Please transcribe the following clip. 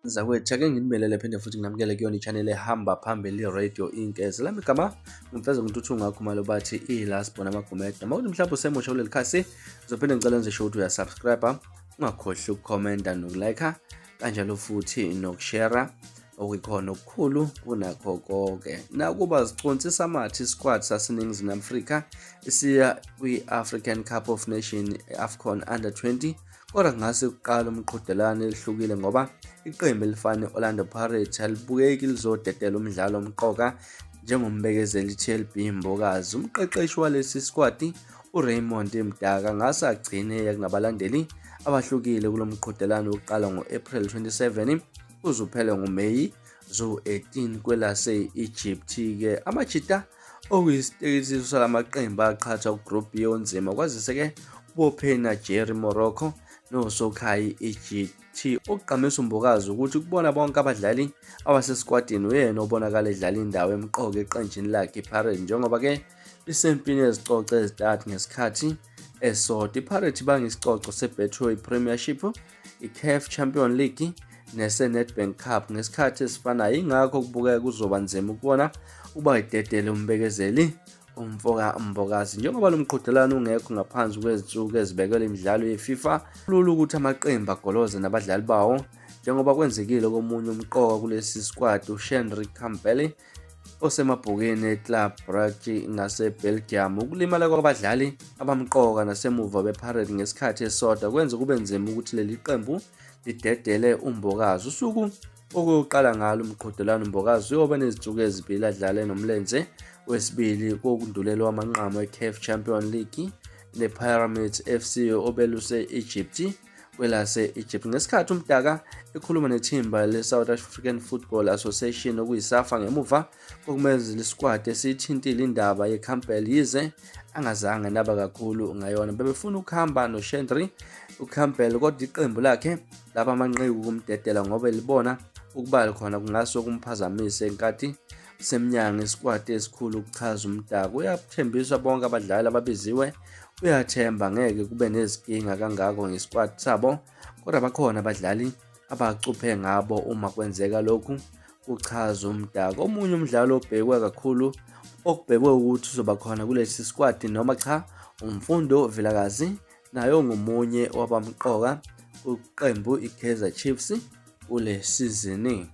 Zakwethu ake nginibelele phinde futhi nginamukele kuyona i-channel ehamba phambili Radio Inkezi. Lami igama ngimfeza ngintuthu ngakhumalo bathi iLasbona Magumede. Uma kuthi mhlawumbe usemusha kuleli khasi, ngizophinde ngicela ngisho ukuthi uyasubscribe, ungakhohlwa ukukhomenta nokulike, kanjalo futhi nokushare okuyikhona okukhulu kunakho konke. Nakuba sicontisa amathi squad saseNingizimu Afrika isiya kwi-African Cup of Nations AFCON Under-20. Kodwa kungase kuqala umqhudelwano elihlukile ngoba iqembu elifana Orlando Pirates alibukeki lizodedela umdlalo omqoka njengombekezeli TLB Mbokazi. Umqeqeshi walesi squad uRaymond Mdaka ngase agcine kunabalandeli abahlukile kulo mqhudelwano oqala ngo-April 27 uze uphele ngoMeyi 18 kwelase-Egypt-ke. Amajita okuyisitekiso salamaqembu aqhatha uGroup B onzima kwazise-ke bophe Nigeria, Morocco noSokhaya Egypt. Okuqhamisa uMbokazi ukuthi kubona bonke abadlali abasesquadini uyena obonakala edlala indawo emqoka eqenjini lakhe iPirates, njengoba-ke lisempini ezicoco ezintathu ngesikhathi esodwa. iPirates bangisicoco seBetway Premiership, iCAF Champions League neseNedbank Cup ngesikhathi esifanayo. Ingakho kubukeka kuzoba nzima ukubona uba idedele umbekezeli umfoka Mbokazi. Njengoba lo mqhudelwano ungekho ngaphansi kwezinsuku ezibekelwe imidlalo yeFIFA, kulula ukuthi amaqembu agoloze nabadlali bawo, njengoba kwenzekile komunye umqoka kulesi squad uShendry Campbell osemabhukeni eClub Brugge ngaseBelgium. Ukulimala kwabadlali abamqoka nasemuva bePirates ngesikhathi esodwa kwenza kube nzima ukuthi leli qembu lidedele uMbokazi. Usuku okuyoqala ngalo umqhudelwano uMbokazi uyoba nezinsuku ezibili adlale nomlenze wesibili kokundulela wamanqamu eCAF Champions League nePyramids FC obeluse Egypt kwelase-Egypt. Ngesikhathi uMdaka ekhuluma nethimba le-South African Football Association okuyiSAFA ngemuva kokumezela isquad esithintile indaba yeCampbell yize angazange naba kakhulu ngayona. Bebefuna ukuhamba noShendry uCampbell kodwa iqembu lakhe laba amanqeku kumdedela ngoba libona ukuba khona kungase kumphazamise enkathi semnyanga isquad esikhulu ukuchaza uMdaka. Uyathembisa bonke abadlali ababiziwe, uyathemba ngeke kube nezinkinga kangako ngesquad sabo, kodwa bakhona abadlali abacuphe ngabo uma kwenzeka lokhu, kuchaza uMdaka. Omunye umdlalo obhekwe kakhulu okubhekwe ukuthi uzoba khona kulesi squad noma cha uMfundo Vilakazi, nayo ngomunye wabamqoka uqembu iKaizer Chiefs kule season.